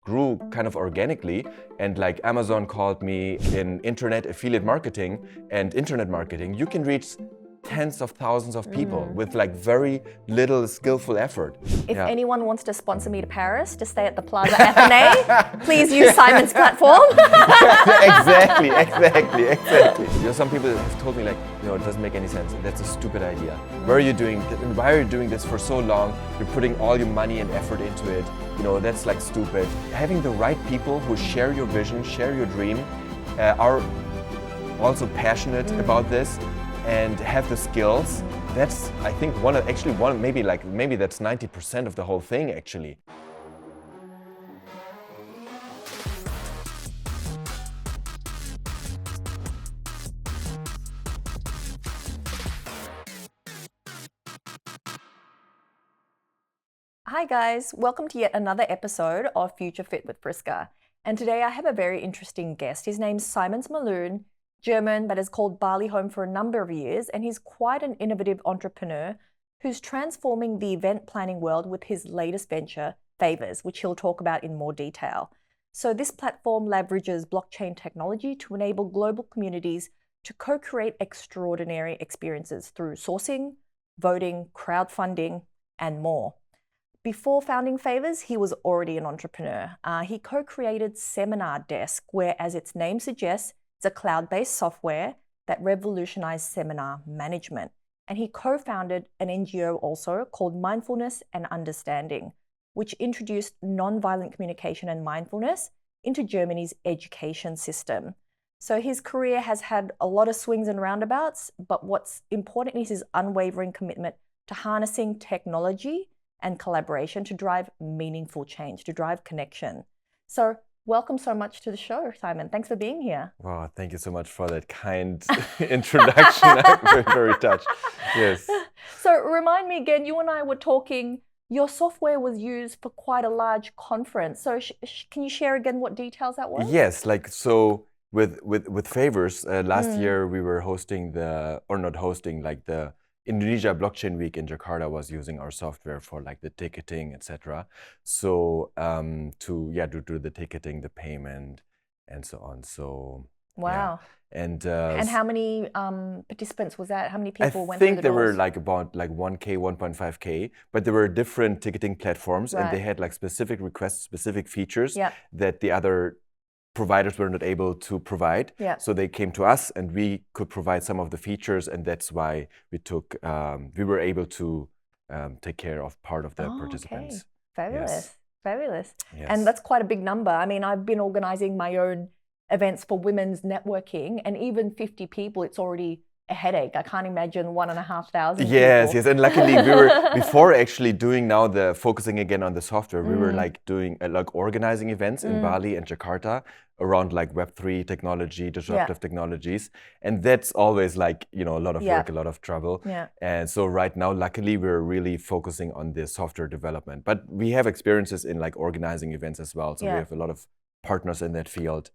grew kind of organically, and like Amazon called me in internet affiliate marketing and internet marketing. You can reach tens of thousands of people with like very little skillful effort. If anyone wants to sponsor me to Paris to stay at the Plaza Athénée, please use Simon's platform. Exactly. You know, some people have told me like, you know, it doesn't make any sense. That's a stupid idea. Why are you doing this for so long? You're putting all your money and effort into it. You know, that's like stupid. Having the right people who share your vision, share your dream, are also passionate about this and have the skills. That's, I think, maybe that's 90% of the whole thing actually. Hi guys, welcome to yet another episode of Future Fit with Friska. And today I have a very interesting guest. His name's Smaluhn, German, but has called Bali home for a number of years, and he's quite an innovative entrepreneur who's transforming the event planning world with his latest venture, Favourse, which he'll talk about in more detail. So this platform leverages blockchain technology to enable global communities to co-create extraordinary experiences through sourcing, voting, crowdfunding, and more. Before founding Favourse, he was already an entrepreneur. He co-created SeminarDesk, where, as its name suggests, it's a cloud-based software that revolutionized seminar management. And he co-founded an NGO also called Mindfulness and Understanding, which introduced nonviolent communication and mindfulness into Germany's education system. So his career has had a lot of swings and roundabouts, but what's important is his unwavering commitment to harnessing technology and collaboration to drive meaningful change, to drive connection. So welcome so much to the show, Simon. Thanks for being here. Wow, thank you so much for that kind introduction. I'm very, very touched. Yes. So remind me again, you and I were talking, your software was used for quite a large conference. So can you share again what details that was? Yes, like so with Favourse, last year we were the Indonesia Blockchain Week in Jakarta was using our software for like the ticketing, etc. So to do the ticketing, the payment, and so on. So wow. Yeah. And how many participants was that? How many people went through the doors? I think there were like about 1K, 1.5K, but there were different ticketing platforms, and they had like specific requests, specific features that the other providers were not able to provide. So they came to us and we could provide some of the features, and that's why we were able to take care of part of the participants. Okay. Fabulous. Yes. And that's quite a big number. I mean, I've been organizing my own events for women's networking, and even 50 people, it's already a headache. I can't imagine 1,500 people. Yes, and luckily we were, before actually doing now the focusing again on the software, we were like doing organizing events in Bali and Jakarta around like Web3 technology, disruptive technologies. And that's always like, you know, a lot of work, a lot of trouble. And so right now, luckily, we're really focusing on the software development. But we have experiences in like organizing events as well. So we have a lot of partners in that field.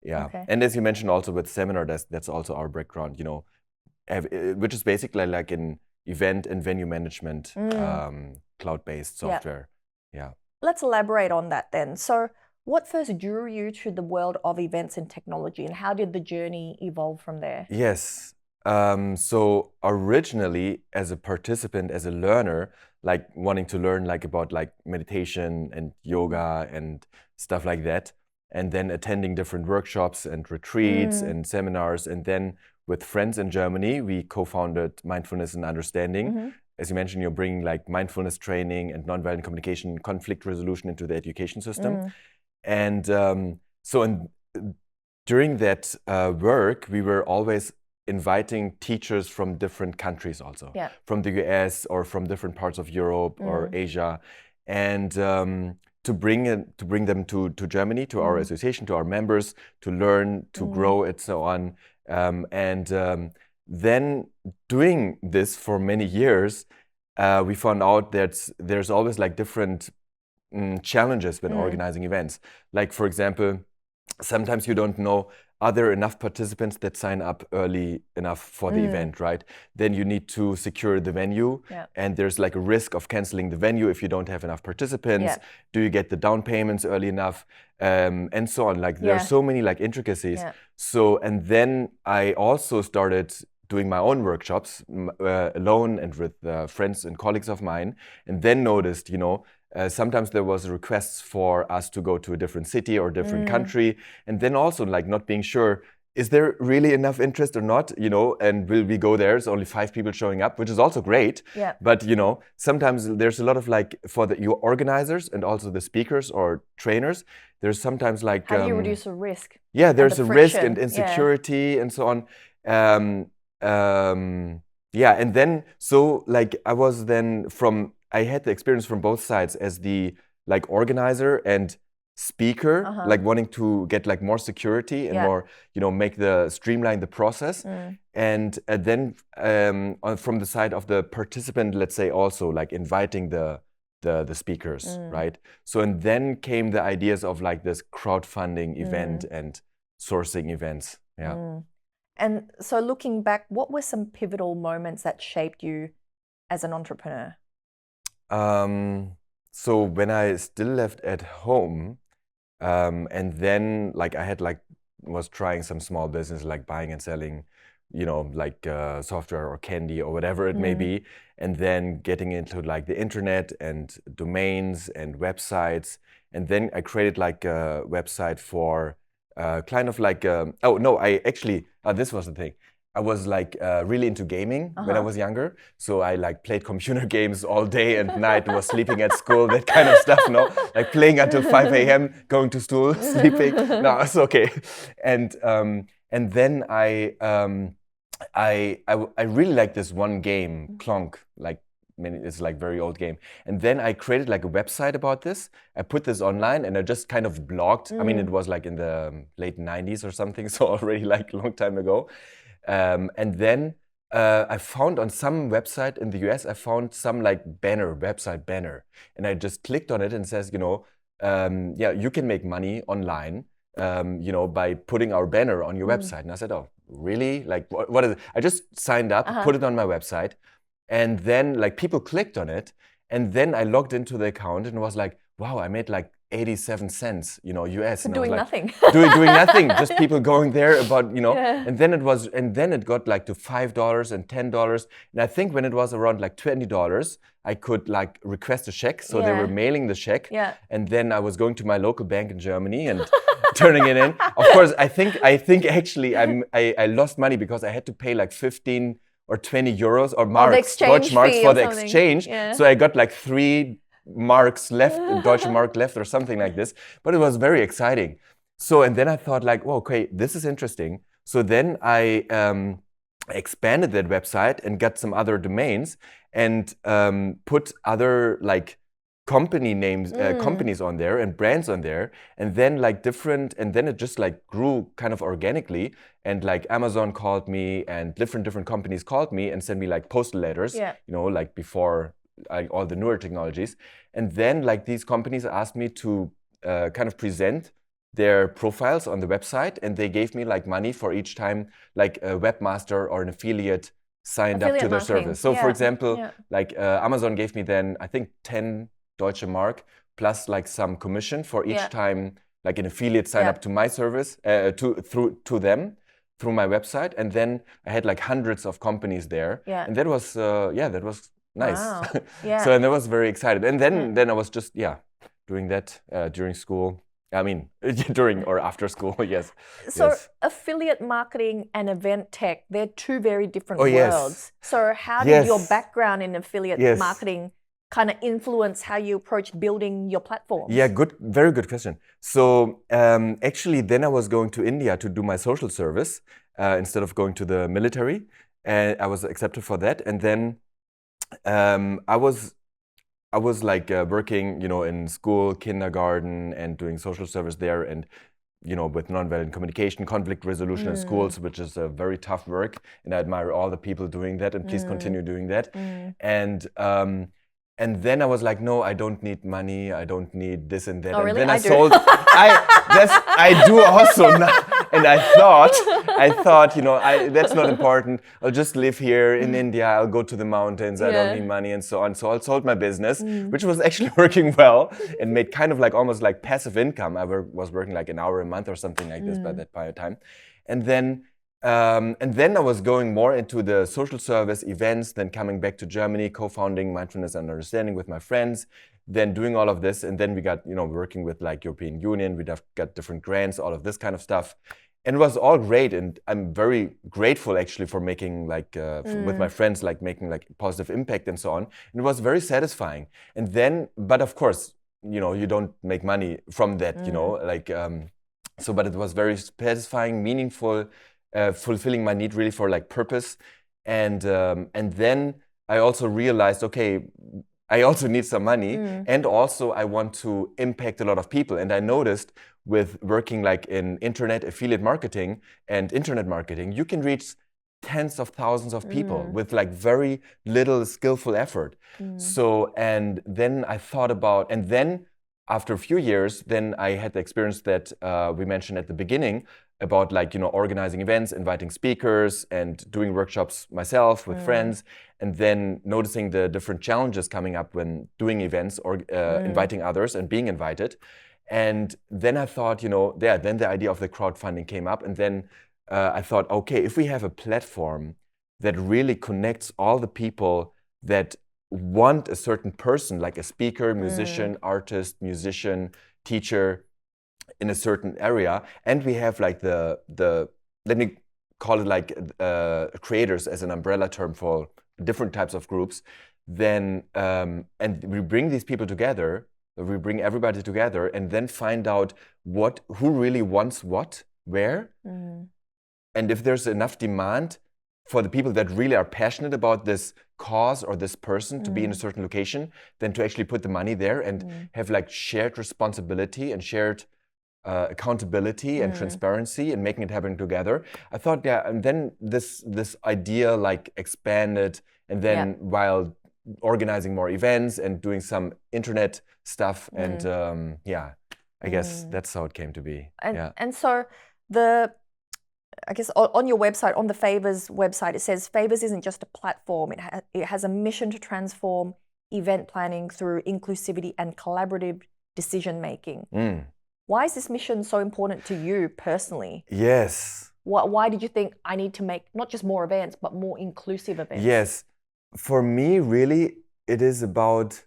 Yeah. Okay. And as you mentioned also with SeminarDesk, that's also our background, you know, which is basically like an event and venue management cloud-based software. Yeah. Let's elaborate on that then. So what first drew you to the world of events and technology, and how did the journey evolve from there? Yes. So originally, as a participant, as a learner, like wanting to learn like about like meditation and yoga and stuff like that, and then attending different workshops and retreats and seminars, and then with friends in Germany, we co-founded Mindfulness and Understanding. As you mentioned, you're bringing like mindfulness training and nonviolent communication, conflict resolution into the education system. And during that work, we were always inviting teachers from different countries also, from the US or from different parts of Europe or Asia, and to bring them to Germany, to our association, to our members, to learn, to grow, and so on. Then doing this for many years, we found out that there's always like different challenges when organizing events. Like, for example, sometimes you don't know are there enough participants that sign up early enough for the event, right? Then you need to secure the venue, and there's like a risk of canceling the venue if you don't have enough participants. Do you get the down payments early enough, and so on? Like there's so many like intricacies. So, and then I also started doing my own workshops alone and with friends and colleagues of mine, and then noticed, you know, sometimes there was requests for us to go to a different city or different country, and then also like not being sure, is there really enough interest or not, you know, and will we go there? There's only 5 people showing up, which is also great. But, you know, sometimes there's a lot of like, for your organizers and also the speakers or trainers, there's sometimes like... How do you reduce the risk? Yeah, there's a risk and insecurity and so on. Yeah, and then, so like I was then I had the experience from both sides as the like organizer and speaker, like wanting to get like more security and more, you know, streamline the process. And then from the side of the participant, let's say also like inviting the speakers, right? So, and then came the ideas of like this crowdfunding event and sourcing events. And so looking back, what were some pivotal moments that shaped you as an entrepreneur? So when I still lived at home, and then like I had like was trying some small business like buying and selling, you know, like software or candy or whatever it may be, and then getting into like the internet and domains and websites, and then I created like a website for kind of like this was the thing. I was like really into gaming when I was younger. So I like played computer games all day and night, was sleeping at school, that kind of stuff, no? Like playing until 5 a.m., going to school, sleeping. No, it's okay. And then I really like this one game, Klonk, like it's like very old game. And then I created like a website about this. I put this online and I just kind of blogged. I mean, it was like in the late 90s or something, so already like a long time ago. And then I found on some website in the US, I found some like website banner. And I just clicked on it and says, you know, you can make money online, you know, by putting our banner on your website. And I said, oh, really? Like, what is it? I just signed up, put it on my website. And then like people clicked on it. And then I logged into the account and was like, wow, I made like 87 cents, you know, US. So doing nothing. doing nothing, just people going there about, you know, and then it got like to $5 and $10. And I think when it was around like $20, I could like request a check. So they were mailing the check. And then I was going to my local bank in Germany and turning it in. Of course, I think actually I lost money because I had to pay like 15 or 20 euros or marks, Deutsche marks for the exchange. So I got like 3 marks left, Deutsche Mark left or something like this. But it was very exciting. So, and then I thought like, well, okay, this is interesting. So then I expanded that website and got some other domains and put other like company names, companies on there and brands on there. And then like and then it just like grew kind of organically. And like Amazon called me and different companies called me and sent me like postal letters, you know, like before all the newer technologies. And then like these companies asked me to kind of present their profiles on the website, and they gave me like money for each time like a webmaster or an affiliate signed up to their service. So for example, like Amazon gave me then I think 10 Deutsche Mark plus like some commission for each time like an affiliate sign up to my service through them through my website. And then I had like hundreds of companies there, and that was nice. Wow. So, and I was very excited. And then I was just, doing that during school. I mean, during or after school, yes. So affiliate marketing and event tech, they're two very different worlds. So how did your background in affiliate marketing kind of influence how you approach building your platforms? Yeah, very good question. So actually then I was going to India to do my social service instead of going to the military. And I was accepted for that. And then I was like working, you know, in school, kindergarten, and doing social service there, and you know, with nonviolent communication, conflict resolution in schools, which is a very tough work, and I admire all the people doing that, and please continue doing that. And then I was like, no, I don't need money, I don't need this and that. Oh, and really? then I do. sold. I do also now. And I thought, that's not important. I'll just live here in India. I'll go to the mountains. I don't need money and so on. So I sold my business, which was actually working well and made kind of like almost like passive income. I was working like an hour a month or something like this by that point of time. And then I was going more into the social service events, then coming back to Germany, co-founding Mindfulness and Understanding with my friends, then doing all of this. And then we got, working with like European Union, we got different grants, all of this kind of stuff. And it was all great. And I'm very grateful actually for making like, with my friends, like making like positive impact and so on. And it was very satisfying. And then, but of course, you don't make money from that, but it was very satisfying, meaningful, fulfilling my need really for like purpose. And then I also realized, okay, I also need some money, and also I want to impact a lot of people. And I noticed with working like in internet affiliate marketing and internet marketing, you can reach tens of thousands of people with like very little skillful effort. So, and then I thought about, and then after a few years, then I had the experience that we mentioned at the beginning about like, organizing events, inviting speakers and doing workshops myself with friends, and then noticing the different challenges coming up when doing events or inviting others and being invited. And then I thought, then the idea of the crowdfunding came up. And then I thought, okay, if we have a platform that really connects all the people that want a certain person, like a speaker, musician, artist, musician, teacher, in a certain area, and we have like the let me call it like creators as an umbrella term for different types of groups, then and we bring these people together, we bring everybody together, and then find out who really wants what, where, and if there's enough demand for the people that really are passionate about this cause or this person to be in a certain location, then to actually put the money there and have like shared responsibility and shared accountability and transparency and making it happen together. I thought, and then this idea like expanded, and then while organizing more events and doing some internet stuff, and I guess that's how it came to be. And so I guess on your website, on the Favourse website, it says Favourse isn't just a platform. It has a mission to transform event planning through inclusivity and collaborative decision making. Why is this mission so important to you personally? Yes. Why did you think I need to make not just more events, but more inclusive events? Yes. For me, really, it is about,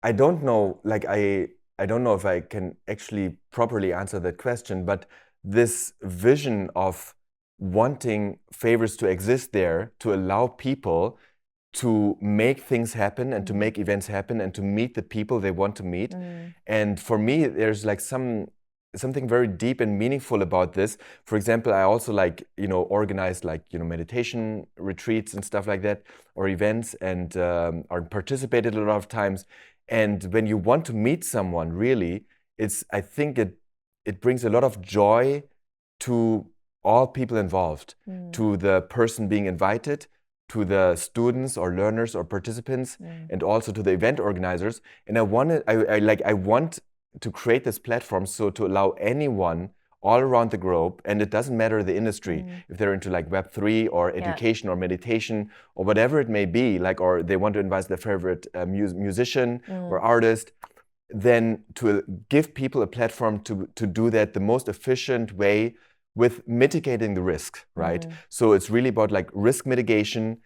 I don't know if I can actually properly answer that question, but this vision of wanting Favourse to exist there, to allow people to make things happen and to make events happen and to meet the people they want to meet. And for me, there's like something very deep and meaningful about this. For example, I also like, organized like, meditation retreats and stuff like that, or events, and or participated a lot of times. And when you want to meet someone, really, I think it brings a lot of joy to all people involved, to the person being invited, to the students or learners or participants, and also to the event organizers. And I want to create this platform so to allow anyone all around the globe, and it doesn't matter the industry, if they're into like Web3 or education or meditation or whatever it may be, like, or they want to invite their favorite musician or artist, then to give people a platform to do that the most efficient way with mitigating the risk, right? So it's really about like risk mitigation,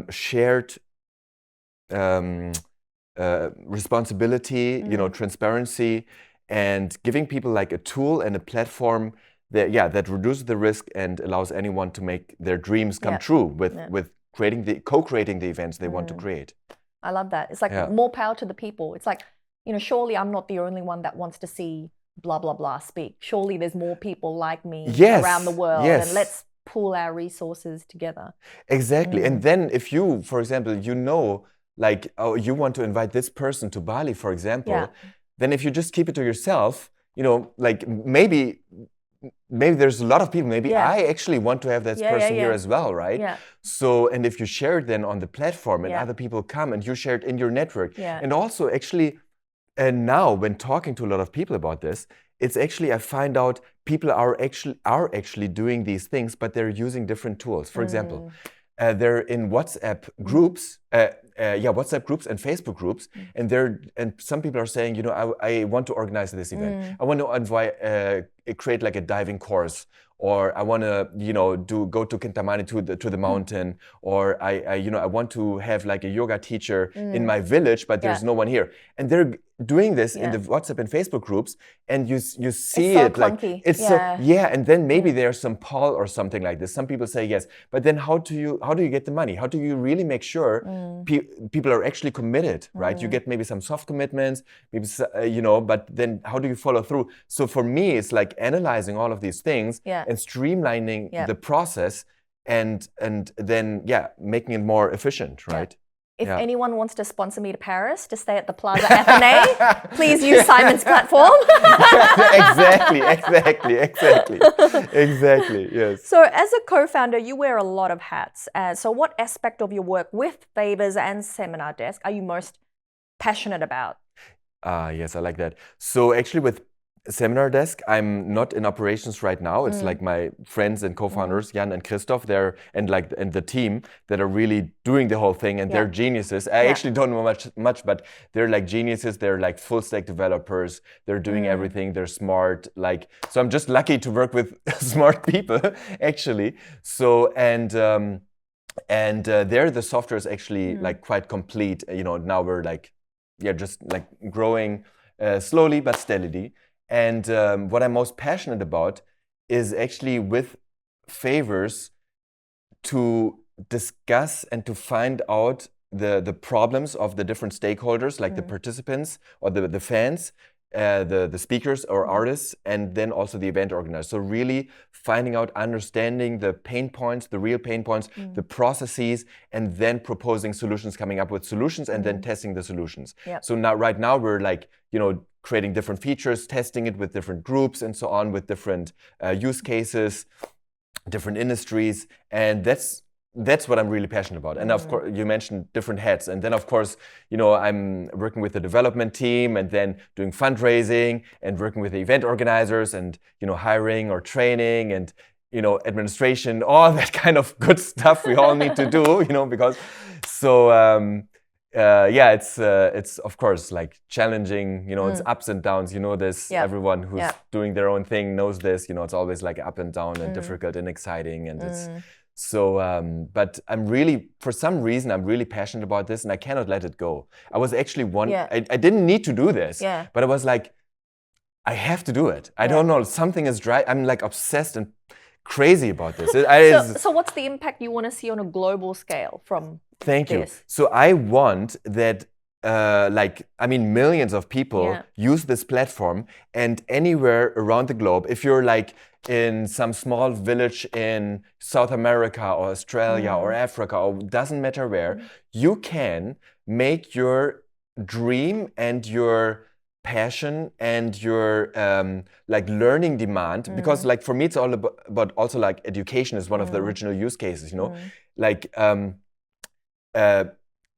shared responsibility, transparency, and giving people like a tool and a platform that reduces the risk and allows anyone to make their dreams come true with co-creating the events they want to create. I love that. It's like more power to the people. It's like, surely I'm not the only one that wants to see blah, blah, blah speak. Surely there's more people like me around the world, and let's pool our resources together. Exactly. And then if you, for example, like, oh, you want to invite this person to Bali, for example, then if you just keep it to yourself, like maybe there's a lot of people, maybe I actually want to have that person here as well, right? So, and if you share it then on the platform and other people come and you share it in your network, and also actually, and now when talking to a lot of people about this, it's actually, I find out people are actually doing these things, but they're using different tools. For example, they're in WhatsApp groups, WhatsApp groups and Facebook groups, and some people are saying, I want to organize this event. I want to create like a diving course, or I want to, go to Kintamani to the mountain, or I want to have like a yoga teacher in my village, but there's no one here, and they're doing this in the WhatsApp and Facebook groups, and you see it's so it clunky. like it's and then maybe there's some poll or something like this. Some people say yes, but then how do you get the money? How do you really make sure people are actually committed, right? You get maybe some soft commitments, maybe but then how do you follow through? So for me, it's like analyzing all of these things and streamlining the process, and then making it more efficient, right? If anyone wants to sponsor me to Paris to stay at the Plaza Athénée, please use Simon's platform. Exactly, yes. So as a co-founder, you wear a lot of hats. So what aspect of your work with Favourse and SeminarDesk are you most passionate about? Yes, I like that. So actually with SeminarDesk, I'm not in operations right now. It's like my friends and co-founders, Jan and Christoph, and the team that are really doing the whole thing, and they're geniuses. I actually don't know much, but they're like geniuses. They're like full stack developers. They're doing everything. They're smart. So I'm just lucky to work with smart people, actually. So there the software is actually like quite complete. Now we're just like growing slowly but steadily. And what I'm most passionate about is actually with Favourse to discuss and to find out the problems of the different stakeholders, like the participants or the fans, the speakers or artists, and then also the event organizers. So really finding out, understanding the pain points, the real pain points, the processes, and then proposing solutions, coming up with solutions, and then testing the solutions. So right now we're creating different features, testing it with different groups and so on, with different use cases, different industries, and that's what I'm really passionate about. And of course, you mentioned different hats, and then of course, I'm working with the development team, and then doing fundraising, and working with the event organizers, and hiring or training, and administration, all that kind of good stuff we all need to do, because so. It's of course like challenging, it's ups and downs, this, everyone who's doing their own thing knows this, it's always like up and down and difficult and exciting, and it's so, but for some reason, I'm really passionate about this, and I cannot let it go. I was actually I didn't need to do this, but I was like, I have to do it. I don't know, something is dry. I'm like obsessed and crazy about this. So what's the impact you want to see on a global scale from Thank you. So I want that, millions of people use this platform, and anywhere around the globe, if you're like in some small village in South America or Australia or Africa, or doesn't matter where, you can make your dream and your passion and your learning demand, because like for me it's all about also like education is one of the original use cases,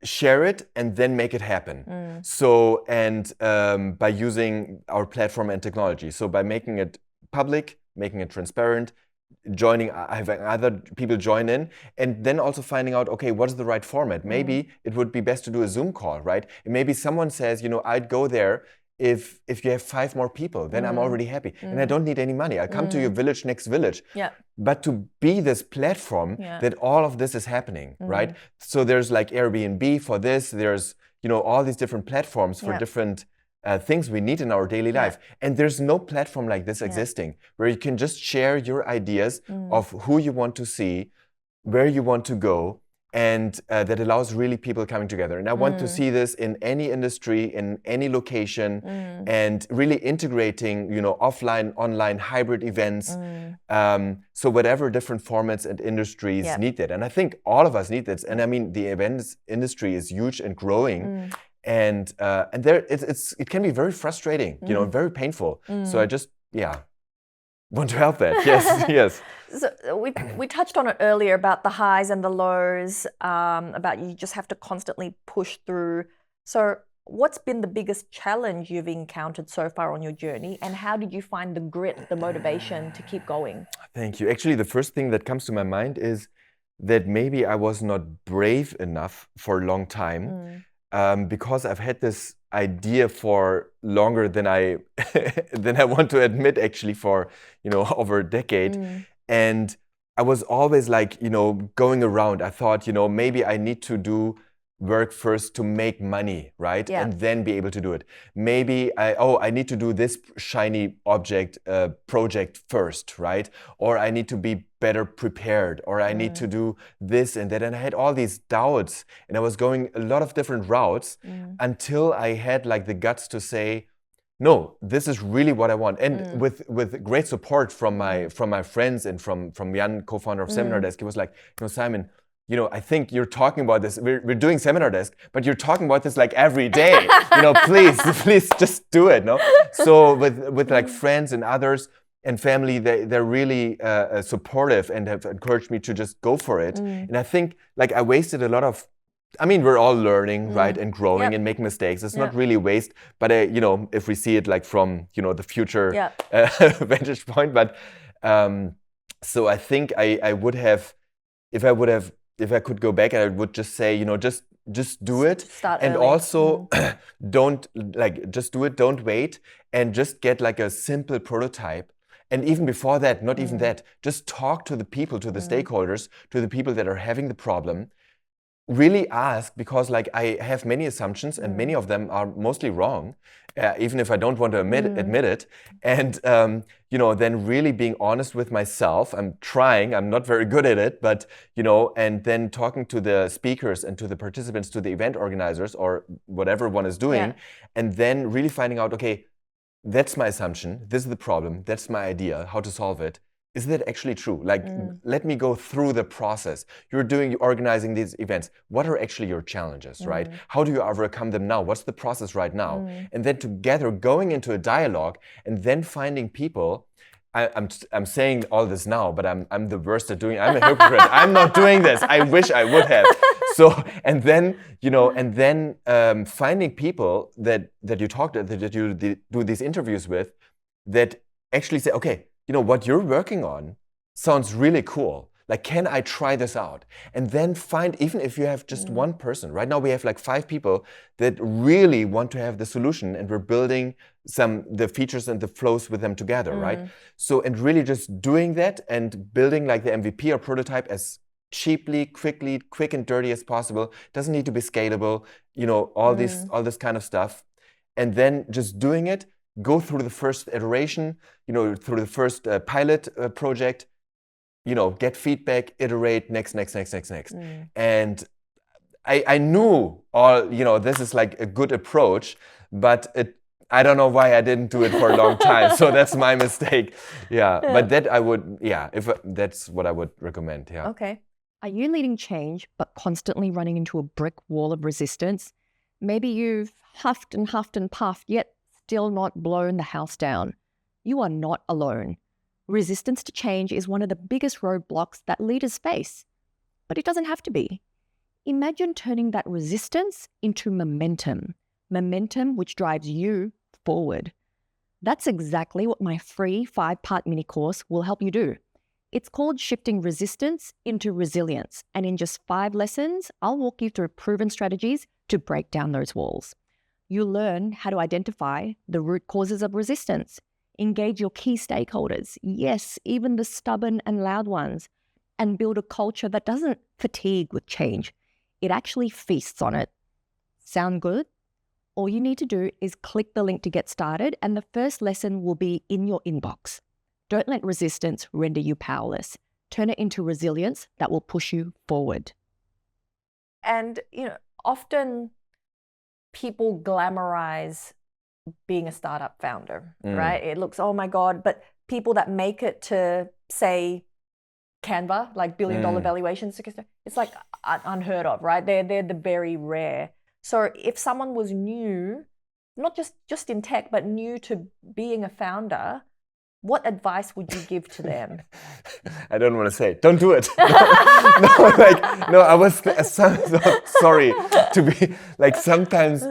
share it and then make it happen. So, and by using our platform and technology, so by making it public, making it transparent, having other people join in, and then also finding out, okay, what is the right format? Maybe it would be best to do a Zoom call, right? And maybe someone says, I'd go there if you have 5 more people, then I'm already happy. And I don't need any money. I'll come to your village, next village. But to be this platform that all of this is happening, right? So there's like Airbnb for this, there's, all these different platforms for different things we need in our daily life. And there's no platform like this existing, where you can just share your ideas of who you want to see, where you want to go, and that allows really people coming together. And I want to see this in any industry, in any location, and really integrating, offline, online, hybrid events. So whatever different formats and industries need that. And I think all of us need this. And I mean, the events industry is huge and growing. And there it can be very frustrating, very painful. So I just, want to help that. Yes. So we touched on it earlier about the highs and the lows, about you just have to constantly push through. So what's been the biggest challenge you've encountered so far on your journey, and how did you find the grit, the motivation to keep going? Thank you. Actually, the first thing that comes to my mind is that maybe I was not brave enough for a long time, because I've had this idea for longer than I want to admit, actually, for over a decade. And I was always like, going around. I thought, maybe I need to do work first to make money, right? Yeah. And then be able to do it. Maybe I need to do this shiny object project first, right? Or I need to be better prepared, or I need to do this and that. And I had all these doubts, and I was going a lot of different routes until I had like the guts to say, no, this is really what I want. And with great support from my friends and from Jan, co-founder of SeminarDesk, he was like, Simon, I think you're talking about this. We're doing SeminarDesk, but you're talking about this like every day. Please just do it. No. So with like friends and others and family, they're really supportive and have encouraged me to just go for it. And I think like I wasted a lot of. I mean, we're all learning, right, and growing and making mistakes. It's not really waste, but if we see it like from the future vantage point. But so I think I would have, if I could go back, I would just say, just do it. Start and early. Also just do it. Don't wait, and just get like a simple prototype. And even before that, not even that, just talk to the people, to the stakeholders, to the people that are having the problem. Really ask, because like I have many assumptions and many of them are mostly wrong, even if I don't want to admit it. And then really being honest with myself. I'm trying. I'm not very good at it, but and then talking to the speakers and to the participants, to the event organizers or whatever one is doing, and then really finding out, okay, that's my assumption. This is the problem. That's my idea. How to solve it. Is that actually true? Like, let me go through the process. You're organizing these events. What are actually your challenges, right? How do you overcome them now? What's the process right now? And then together going into a dialogue and then finding people. I'm saying all this now, but I'm the worst at doing it. I'm a hypocrite. I'm not doing this. I wish I would have. So, and then, finding people that you talk to, that you do these interviews with, that actually say, okay, what you're working on sounds really cool. Like, can I try this out? And then find, even if you have just one person, right now we have like 5 people that really want to have the solution, and we're building the features and the flows with them together, right? So, and really just doing that and building like the MVP or prototype as cheaply, quick and dirty as possible. Doesn't need to be scalable, all this kind of stuff. And then just doing it, go through the first iteration, through the first pilot project, get feedback, iterate, next. And I knew this is like a good approach, but I don't know why I didn't do it for a long time. So that's my mistake. Yeah. But that I would, that's what I would recommend. Yeah. Okay. Are you leading change, but constantly running into a brick wall of resistance? Maybe you've huffed and puffed, yet still not blown the house down. You are not alone. Resistance to change is one of the biggest roadblocks that leaders face, but it doesn't have to be. Imagine turning that resistance into momentum which drives you forward. That's exactly what my free 5-part mini course will help you do. It's called Shifting Resistance into Resilience, and in just 5 lessons, I'll walk you through proven strategies to break down those walls. You'll learn how to identify the root causes of resistance, engage your key stakeholders, yes, even the stubborn and loud ones, and build a culture that doesn't fatigue with change. It actually feasts on it. Sound good? All you need to do is click the link to get started, and the first lesson will be in your inbox. Don't let resistance render you powerless. Turn it into resilience that will push you forward. And, often people glamorize being a startup founder, right? It looks, oh my God, but people that make it to, say, Canva, like billion-dollar valuations, it's like unheard of, right? They're the very rare. So if someone was new, not just in tech, but new to being a founder, what advice would you give to them? I don't want to say it. Don't do it. I was sorry to be like, sometimes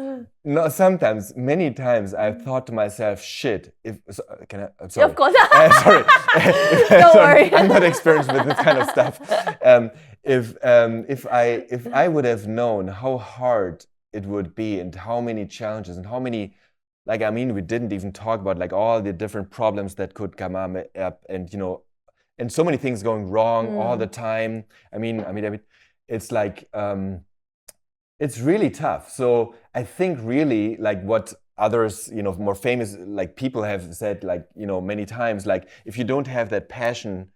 No, sometimes, many times, I've thought to myself, "Shit, if can I? I'm sorry. Of course. Sorry, Don't worry. I'm not experienced with this kind of stuff. If I would have known how hard it would be and how many challenges and how many, like, I mean, we didn't even talk about like all the different problems that could come up, and and so many things going wrong all the time. I mean, it's like. It's really tough. So I think really like what others, more famous like people have said, like, many times, like if you don't have that passion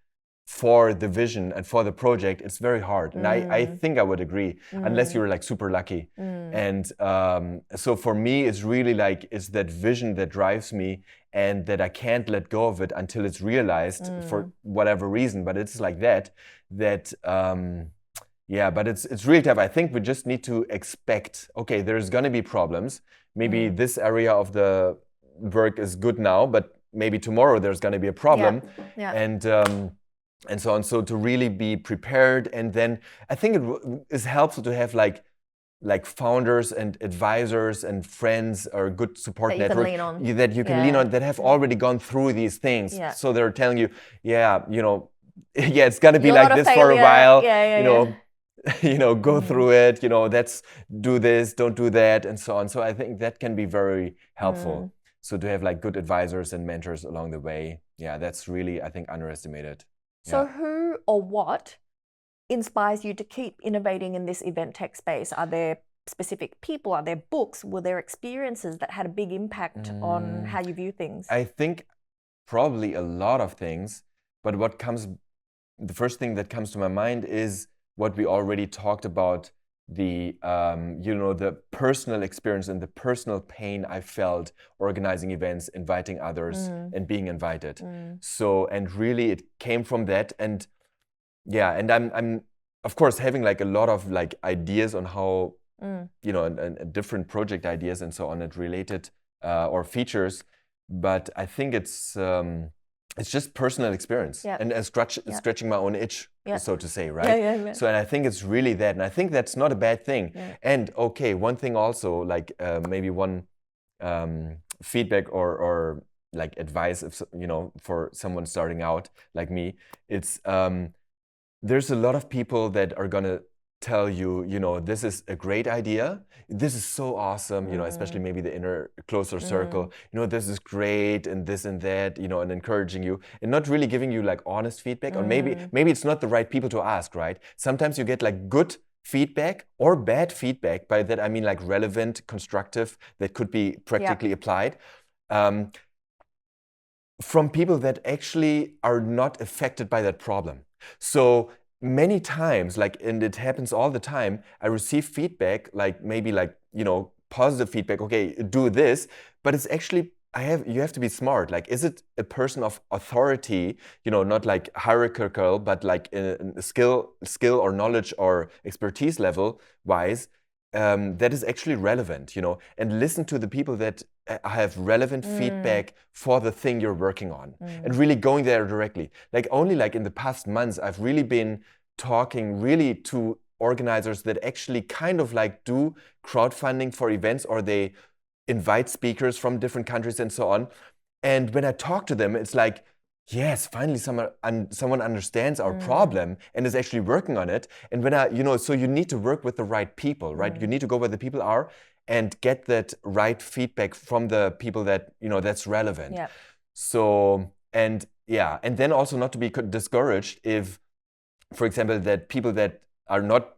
for the vision and for the project, it's very hard. And I think I would agree, unless you're like super lucky. And so for me, it's really like, it's that vision that drives me and that I can't let go of it until it's realized for whatever reason. But it's like that. Yeah, but it's really tough. I think we just need to expect, okay, there's going to be problems. Maybe this area of the work is good now, but maybe tomorrow there's going to be a problem. Yeah. And so on. So to really be prepared. And then I think it is helpful to have like founders and advisors and friends or good support that network that you can lean on, that have already gone through these things. Yeah. So they're telling you, yeah, it's going to be You're like not a this for a failure. while. Yeah. Go through it, let's do this, don't do that, and so on. So I think that can be very helpful. So to have like good advisors and mentors along the way, yeah, that's really, I think, underestimated. So who or what inspires you to keep innovating in this event tech space? Are there specific people? Are there books? Were there experiences that had a big impact on how you view things? I think probably a lot of things, but the first thing that comes to my mind is what we already talked about, the personal experience and the personal pain I felt organizing events, inviting others, and being invited. So, and really it came from that. And yeah, and I'm of course having like a lot of like ideas on how, and different project ideas and so on, and related or features. But I think it's just personal experience and scratching my own itch, so to say, right? Yeah. So, and I think it's really that, and I think that's not a bad thing. Yeah. And okay, one thing also, like maybe one feedback or like advice, if for someone starting out like me, it's there's a lot of people that are gonna tell you, this is a great idea. This is so awesome, especially maybe the inner closer circle, this is great and this and that, and encouraging you and not really giving you like honest feedback. Or maybe it's not the right people to ask, right? Sometimes you get like good feedback or bad feedback. By that I mean like relevant, constructive, that could be practically applied from people that actually are not affected by that problem. So many times, and it happens all the time, I receive feedback, like maybe like, positive feedback, okay, do this, but it's actually, you have to be smart. Like, is it a person of authority, not like hierarchical, but like a skill or knowledge or expertise level wise, that is actually relevant, and listen to the people that have relevant feedback for the thing you're working on, and really going there directly. Like only like in the past months, I've really been talking really to organizers that actually kind of like do crowdfunding for events, or they invite speakers from different countries and so on. And when I talk to them, it's like, yes, finally someone understands our problem and is actually working on it. And when so you need to work with the right people, right? You need to go where the people are and get that right feedback from the people that, that's relevant. Yeah. So, and then also not to be discouraged if, for example, that people that are not,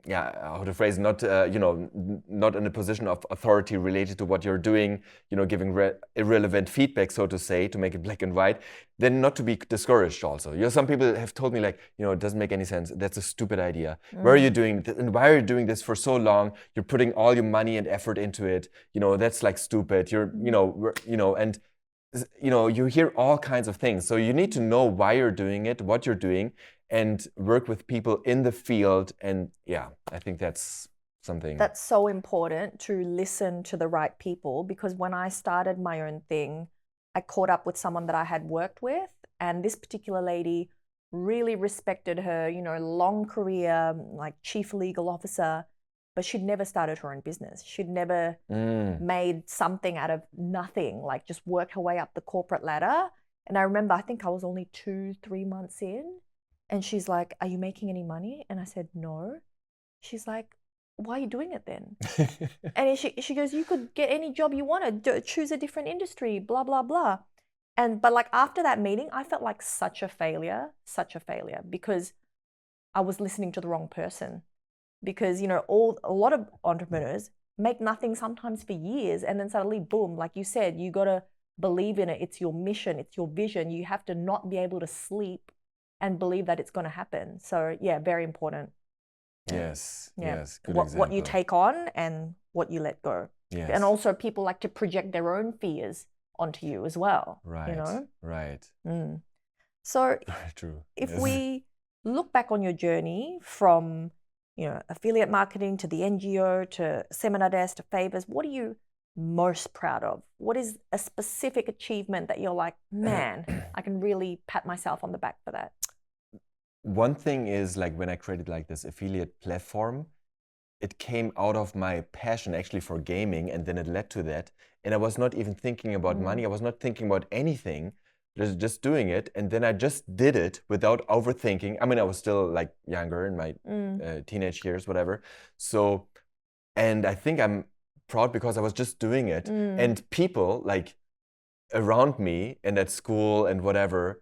how to phrase, not, not in a position of authority related to what you're doing, giving irrelevant feedback, so to say, to make it black and white, then not to be discouraged also. Some people have told me like, it doesn't make any sense. That's a stupid idea. Why are you doing this? And why are you doing this for so long? You're putting all your money and effort into it. That's like stupid. You're, and you hear all kinds of things. So you need to know why you're doing it, what you're doing, and work with people in the field. And I think that's something. That's so important, to listen to the right people, because when I started my own thing, I caught up with someone that I had worked with, and this particular lady really respected her, long career, like chief legal officer. but she'd never started her own business. She'd never made something out of nothing, like just worked her way up the corporate ladder. And I remember, I think I was only 2-3 months in, and she's like, "Are you making any money?" And I said, "No." She's like, "Why are you doing it then?" And she goes, "You could get any job you wanted, choose a different industry, blah, blah, blah." But like after that meeting, I felt like such a failure, because I was listening to the wrong person. Because, you know, a lot of entrepreneurs make nothing sometimes for years, and then suddenly, boom, like you said, you got to believe in it. It's your mission, it's your vision. You have to not be able to sleep and believe that it's going to happen. So yeah, very important. Yes, Yeah. yes, good What you example. take on and what you let go. Yes. And also people like to project their own fears onto you as well. Right, you know? right. So Very true. if Yes. we look back on your journey from, you know, affiliate marketing to the NGO to SeminarDesk to Favourse, what are you most proud of? What is a specific achievement that you're like, man, I can really pat myself on the back for that? One thing is, like, when I created like this affiliate platform, it came out of my passion actually for gaming, and then it led to that. And I was not even thinking about money. I was not thinking about anything, just doing it. And then I just did it without overthinking. I mean, I was still like younger in my teenage years, whatever. So, and I think I'm proud because I was just doing it. And people like around me and at school and whatever,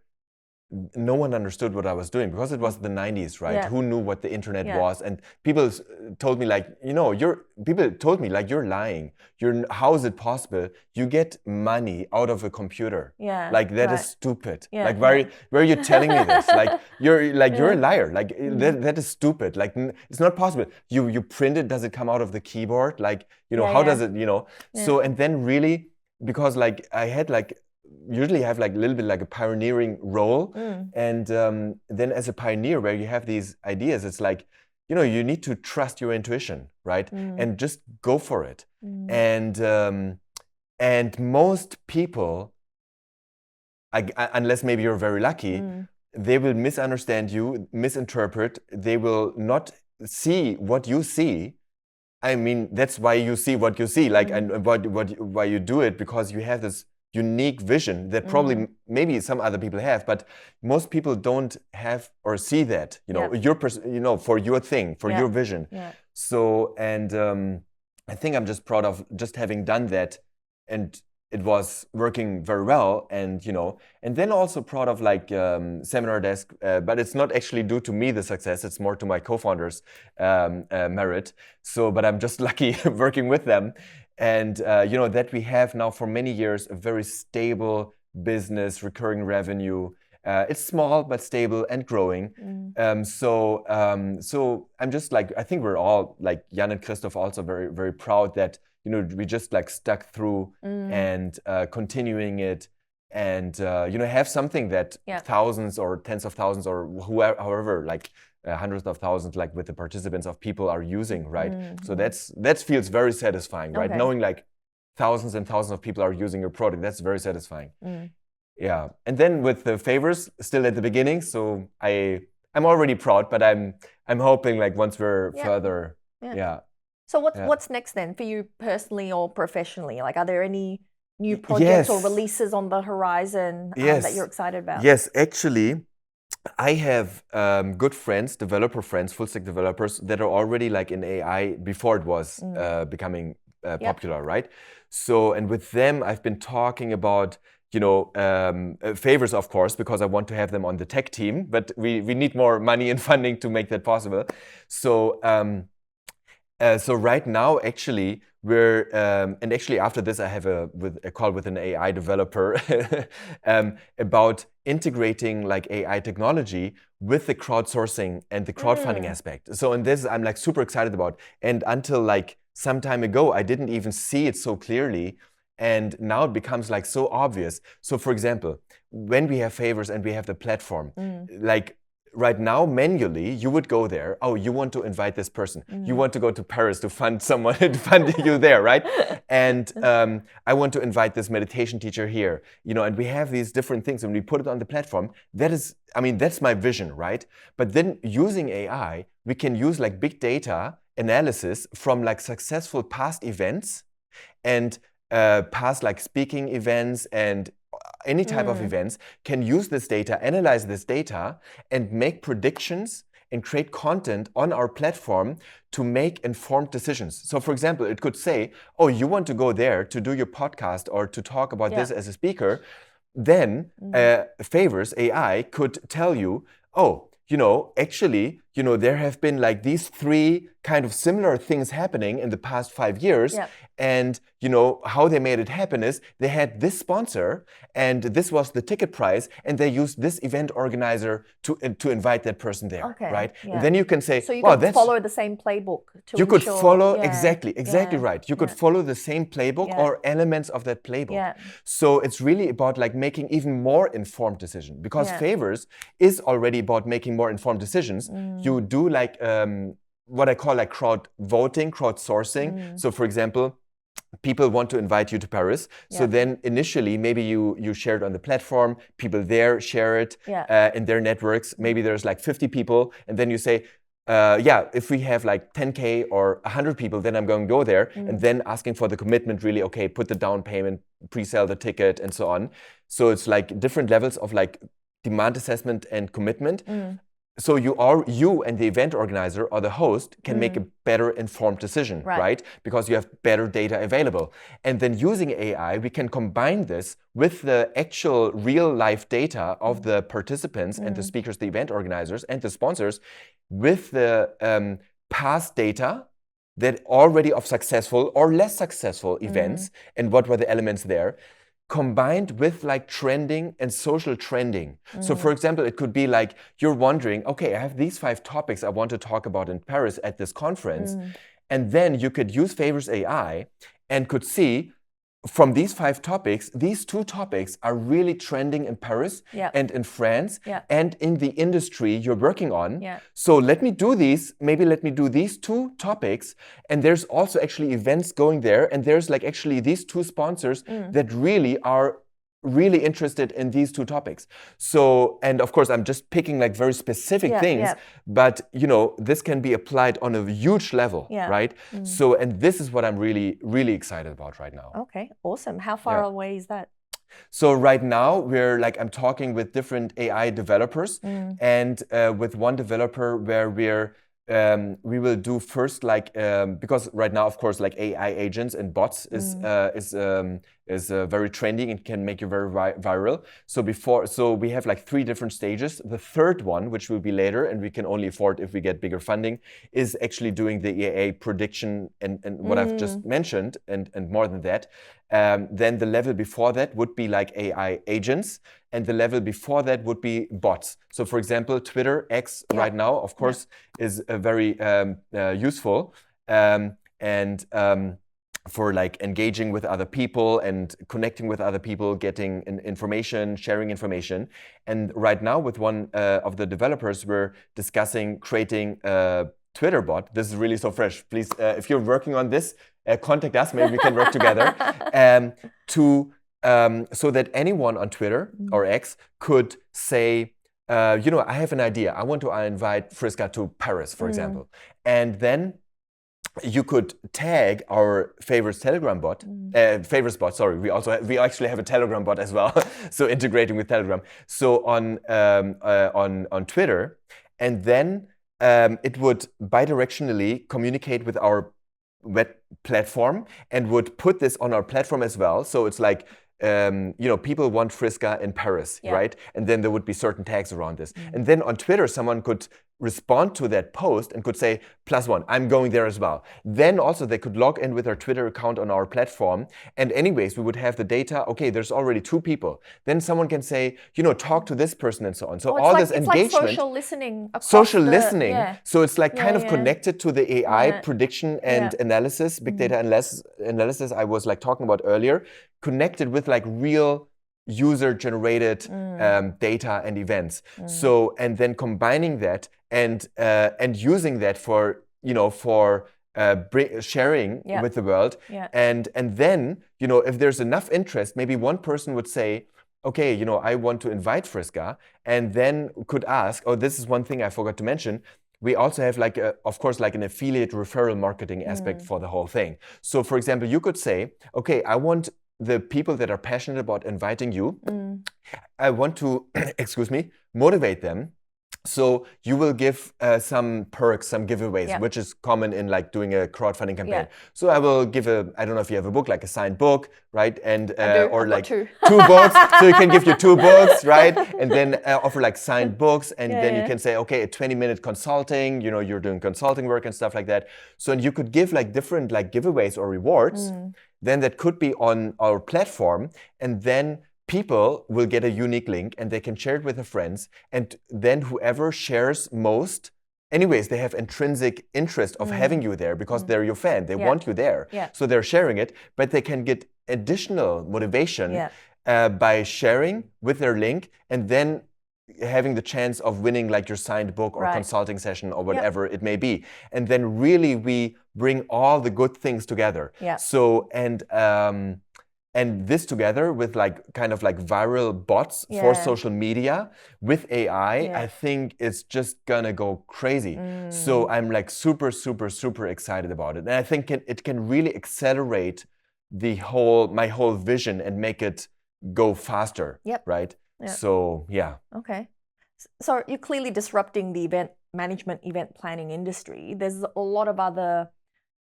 no one understood what I was doing because it was the 90s, right? Yeah. Who knew what the internet was? And people told me like, you know, people told me like, you're lying. How is it possible? You get money out of a computer. Yeah. Like that right. is stupid. Yeah, like why are you telling me this? Like you're a liar. Like that is stupid. Like it's not possible. You print it, does it come out of the keyboard? Like, you know, how does it, you know? So, and then really, because like I had like, usually have like a little bit like a pioneering role. And then as a pioneer where you have these ideas, it's like, you know, you need to trust your intuition, right? And just go for it. And most people, unless maybe you're very lucky, they will misunderstand you, misinterpret, they will not see what you see. I mean, that's why you see what you see, like, and why you do it, because you have this unique vision that probably maybe some other people have, but most people don't have or see that, you know, you know, for your thing, for your vision. So, and I think I'm just proud of just having done that, and it was working very well. And, you know, and then also proud of like SeminarDesk, but it's not actually due to me, the success, it's more to my co-founders' merit. So, but I'm just lucky working with them. And, you know, that we have now for many years a very stable business, recurring revenue. It's small, but stable and growing. So I'm just like, I think we're all, like Jan and Christoph, also very, very proud that, you know, we just like stuck through and continuing it, and, you know, have something that thousands or tens of thousands or whoever, however, like, hundreds of thousands, like with the participants of people are using, right? So that feels very satisfying, right? Knowing like thousands and thousands of people are using your product, that's very satisfying. Yeah, and then with the Favourse, still at the beginning, so I'm already proud, but I'm hoping like once we're further, So what's next then for you personally or professionally? Like, are there any new projects or releases on the horizon that you're excited about? Yes, actually, I have good friends, developer friends, full stack developers that are already like in AI before it was becoming popular, right? So, and with them, I've been talking about, you know, Favourse, of course, because I want to have them on the tech team, but we need more money and funding to make that possible. So, so right now, actually, we're and actually after this, I have a call with an AI developer about integrating like AI technology with the crowdsourcing and the crowdfunding aspect. So, and this I'm like super excited about. And until like some time ago, I didn't even see it so clearly. And now it becomes like so obvious. So, for example, when we have Favourse and we have the platform, like right now, manually, you would go there. Oh, you want to invite this person. You want to go to Paris to fund someone, to fund you there, right? And I want to invite this meditation teacher here. You know, and we have these different things, and we put it on the platform. That is, I mean, that's my vision, right? But then using AI, we can use like big data analysis from like successful past events and past like speaking events and any type of events, can use this data, analyze this data, and make predictions and create content on our platform to make informed decisions. So for example, it could say, oh, you want to go there to do your podcast or to talk about this as a speaker, then Favourse AI could tell you, oh, actually, there have been like these 3 kind of similar things happening in the past 5 years. And, how they made it happen is they had this sponsor and this was the ticket price and they used this event organizer to invite that person there, right? And then you can say, so you could follow the same playbook to you could follow, exactly right. You could follow the same playbook or elements of that playbook. So it's really about like making even more informed decisions because Favourse is already about making more informed decisions. You do like what I call like crowd voting, crowdsourcing. So for example, people want to invite you to Paris. So then initially, maybe you share it on the platform, people there share it in their networks. Maybe there's like 50 people. And then you say, if we have like 10K or 100 people, then I'm going to go there. And then asking for the commitment, really, okay, put the down payment, pre-sell the ticket and so on. So it's like different levels of like demand assessment and commitment. So you and the event organizer or the host can make a better informed decision, right? Because you have better data available. And then using AI, we can combine this with the actual real life data of the participants and the speakers, the event organizers and the sponsors with the past data that already of successful or less successful events and what were the elements there, combined with like trending and social trending. So for example, it could be like you're wondering, okay, I have these 5 topics I want to talk about in Paris at this conference. And then you could use Favourse AI and could see from these 5 topics, these 2 topics are really trending in Paris and in France and in the industry you're working on. So let me do these, maybe let me do these 2 topics. And there's also actually events going there. And there's like actually these 2 sponsors that really are really interested in these 2 topics. So, and of course, I'm just picking like very specific things, but this can be applied on a huge level, right? So, and this is what I'm really, really excited about right now. Okay, awesome. How far away is that? So right now I'm talking with different AI developers and with one developer where we will do first because right now, of course, like AI agents and bots is very trendy and can make you very viral. So we have like 3 different stages. The third one, which will be later, and we can only afford if we get bigger funding, is actually doing the AI prediction and what I've just mentioned and more than that. Then the level before that would be like AI agents, and the level before that would be bots. So for example, Twitter, X right now, of course, is very useful for like engaging with other people and connecting with other people, getting information, sharing information. And right now with one of the developers, we're discussing creating a Twitter bot. This is really so fresh. Please, if you're working on this, contact us. Maybe we can work together so that anyone on Twitter or X could say, I have an idea. I want to invite Friska to Paris, for example. And then you could tag our Favourse Telegram bot, Favourse bot. Sorry, we actually have a Telegram bot as well. So integrating with Telegram. So on Twitter, and then it would bidirectionally communicate with our web platform and would put this on our platform as well. So it's like people want Friska in Paris, right? And then there would be certain tags around this. And then on Twitter, someone could respond to that post and could say, +1, I'm going there as well. Then also they could log in with their Twitter account on our platform. And anyways, we would have the data, okay, there's already 2 people. Then someone can say, talk to this person and so on. So all this engagement. It's like social listening. Social listening. So it's like kind of connected to the AI prediction and analysis, big data analysis I was like talking about earlier, connected with like real user-generated data and events. So, and then combining that and using that for sharing with the world. And then, if there's enough interest, maybe one person would say, okay, I want to invite Friska, and then could ask, oh, this is one thing I forgot to mention. we also have like, of course, like an affiliate referral marketing aspect for the whole thing. So for example, you could say, okay, I want the people that are passionate about inviting you, I want to, excuse me, motivate them. So you will give some perks, some giveaways, which is common in like doing a crowdfunding campaign. So I will give I don't know if you have a book, like a signed book, right? And or I've like two books. So you can give you 2 books, right? And then offer like signed books, and then you can say, okay, a 20-minute consulting. You know, you're doing consulting work and stuff like that. So you could give like different like giveaways or rewards. Then that could be on our platform, and then people will get a unique link and they can share it with their friends. And then whoever shares most, anyways, they have intrinsic interest of having you there because they're your fan. They want you there. So they're sharing it, but they can get additional motivation by sharing with their link and then having the chance of winning like your signed book or consulting session or whatever it may be. And then really we bring all the good things together. So, and this together with like kind of like viral bots for social media with AI, I think it's just gonna go crazy. So I'm like super, super, super excited about it. And I think it can really accelerate my whole vision and make it go faster, right? So, yeah. Okay. So you're clearly disrupting the event management, event planning industry. There's a lot of other,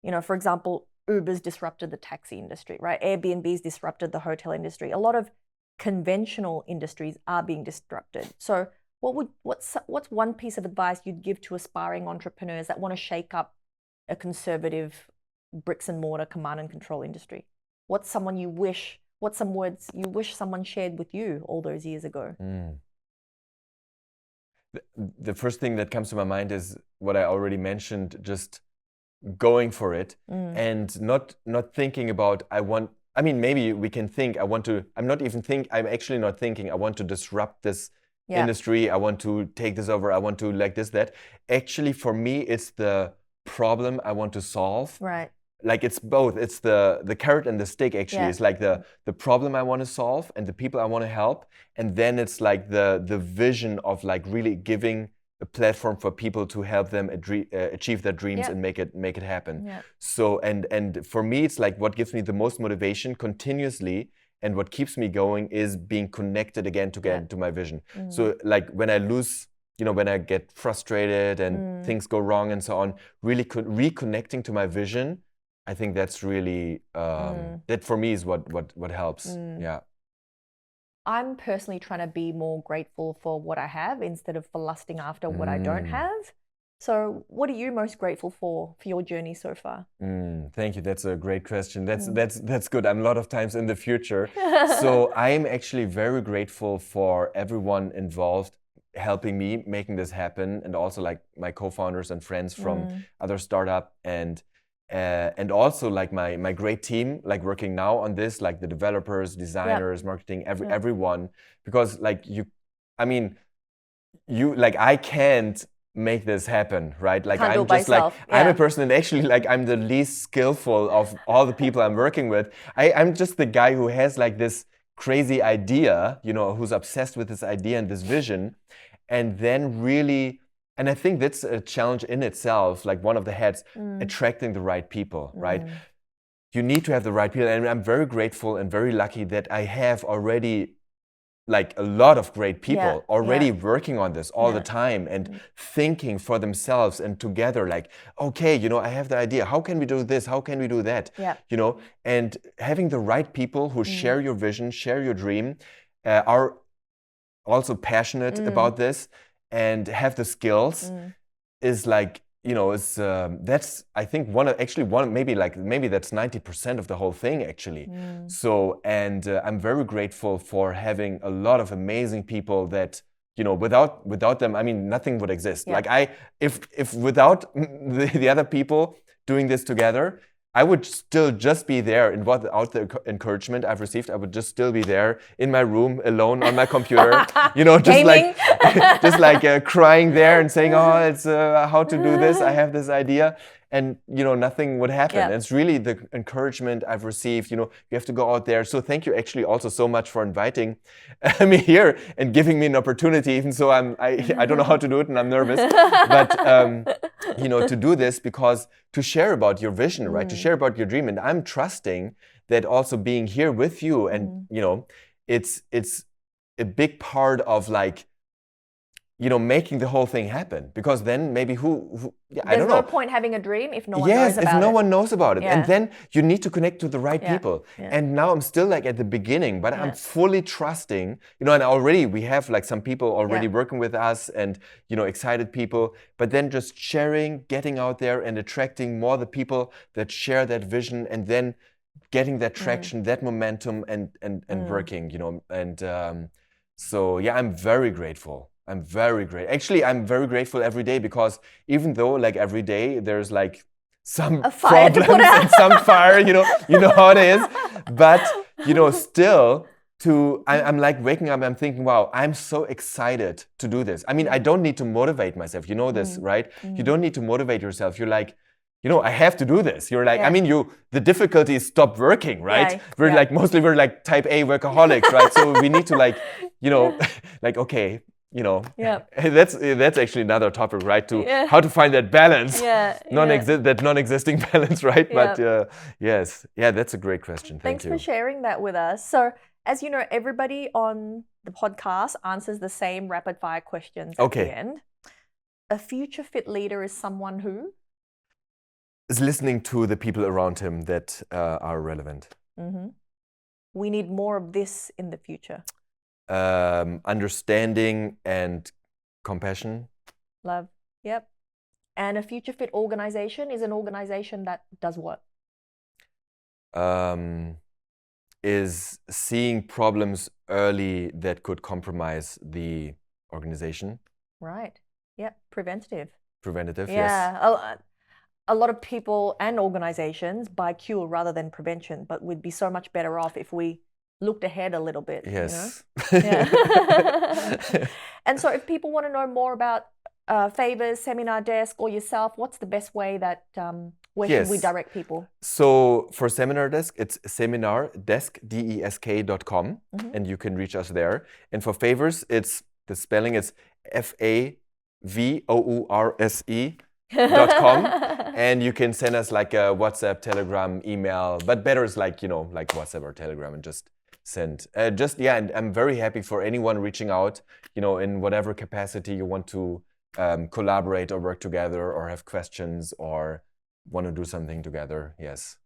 you know, for example, Uber's disrupted the taxi industry, right? Airbnb's disrupted the hotel industry. A lot of conventional industries are being disrupted. So what's one piece of advice you'd give to aspiring entrepreneurs that want to shake up a conservative bricks and mortar command and control industry? What's some words you wish someone shared with you all those years ago? The first thing that comes to my mind is what I already mentioned, just going for it and not thinking about maybe we can think I'm actually not thinking I want to disrupt this industry, I want to take this over, I want to like this, that. Actually for me it's the problem I want to solve. Right. Like it's both, it's the carrot and the stick actually. It's like the problem I want to solve and the people I want to help, and then it's like the vision of like really giving a platform for people to help them achieve their dreams and make it happen. So and for me it's like what gives me the most motivation continuously and what keeps me going is being connected again to my vision. So like when I lose, you know, when I get frustrated and things go wrong and so on, really reconnecting to my vision, I think that's really that for me is what helps. Yeah. I'm personally trying to be more grateful for what I have instead of for lusting after what I don't have. So what are you most grateful for your journey so far? Thank you. That's a great question. That's good. I'm a lot of times in the future. So I'm actually very grateful for everyone involved helping me making this happen, and also like my co-founders and friends from other startup and also like my great team, like working now on this, like the developers, designers, marketing, everyone, because like I can't make this happen, right? Like I'm just like, I'm a person and actually like I'm the least skillful of all the people I'm working with. I'm just the guy who has like this crazy idea, you know, who's obsessed with this idea and this vision, and then really. And I think that's a challenge in itself, like one of the heads, attracting the right people, right? You need to have the right people. And I'm very grateful and very lucky that I have already like a lot of great people already working on this all the time and thinking for themselves and together like, okay, you know, I have the idea. How can we do this? How can we do that? You know, and having the right people who share your vision, share your dream, are also passionate about this, and have the skills is like, you know, is that's I think maybe that's 90% of the whole thing actually. So and I'm very grateful for having a lot of amazing people that, you know, without them, I mean, nothing would exist. Like if without the other people doing this together, I would still just be there, and without the encouragement I've received, I would just still be there in my room alone on my computer, you know, just like crying there and saying, oh, it's how to do this. I have this idea, and nothing would happen. Yeah. And it's really the encouragement I've received. You have to go out there. So thank you actually also so much for inviting me here and giving me an opportunity, even so I don't know how to do it and I'm nervous, but to do this, because to share about your vision, right? To share about your dream. And I'm trusting that also being here with you and it's a big part of like making the whole thing happen, because then maybe I don't know. There's no point having a dream if no one knows about it. Yes, if no one knows about it. Yeah. And then you need to connect to the right people. Yeah. And now I'm still like at the beginning, but I'm fully trusting, and already we have like some people already working with us and, excited people, but then just sharing, getting out there and attracting more the people that share that vision, and then getting that traction, that momentum and working, so yeah, I'm very grateful. I'm very grateful. Actually, I'm very grateful every day, because even though like every day there's like some problems and some fire, you know how it is. But still I'm like waking up, I'm thinking, wow, I'm so excited to do this. I mean, I don't need to motivate myself. You know this, right? You don't need to motivate yourself. You're like, I have to do this. You're like, I mean, the difficulties stop working, right? We're like, mostly we're like type A workaholics, right? So we need to like, like, okay, that's actually another topic, right? To how to find that balance, that non-existing balance, right? But yes, that's a great question. Thanks for sharing that with us. So, as you know, everybody on the podcast answers the same rapid fire questions at the end. A future fit leader is someone who is listening to the people around him that are relevant. We need more of this in the future. Understanding and compassion. Love. Yep. And a future fit organization is an organization that does what? Is seeing problems early that could compromise the organization. Right. Yep. Preventative. Yes. Yeah. A lot of people and organizations buy cure rather than prevention, but we'd be so much better off if we looked ahead a little bit. Yes. And so if people want to know more about Favourse, SeminarDesk, or yourself, what's the best way that, where should we direct people? So for SeminarDesk, it's SeminarDesk.com, and you can reach us there. And for Favourse, it's the spelling is FAVOURSE.com, and you can send us like a WhatsApp, Telegram, email, but better is like, like WhatsApp or Telegram, and just send. And I'm very happy for anyone reaching out, in whatever capacity you want to collaborate or work together or have questions or want to do something together. Yes.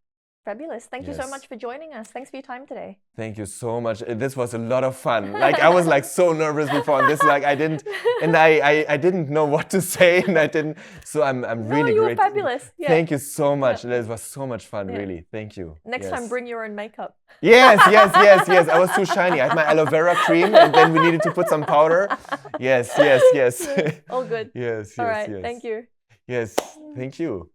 Fabulous. Thank you so much for joining us. Thanks for your time today. Thank you so much. This was a lot of fun. Like I was like so nervous before, and this I didn't know what to say, and I didn't. So I'm really you grateful. Were fabulous. Yeah. Thank you so much. It was so much fun. Really. Thank you. Next time, bring your own makeup. Yes. I was too shiny. I had my aloe vera cream, and then we needed to put some powder. Yes. All good. Yes. All right. Thank you. Yes. Thank you.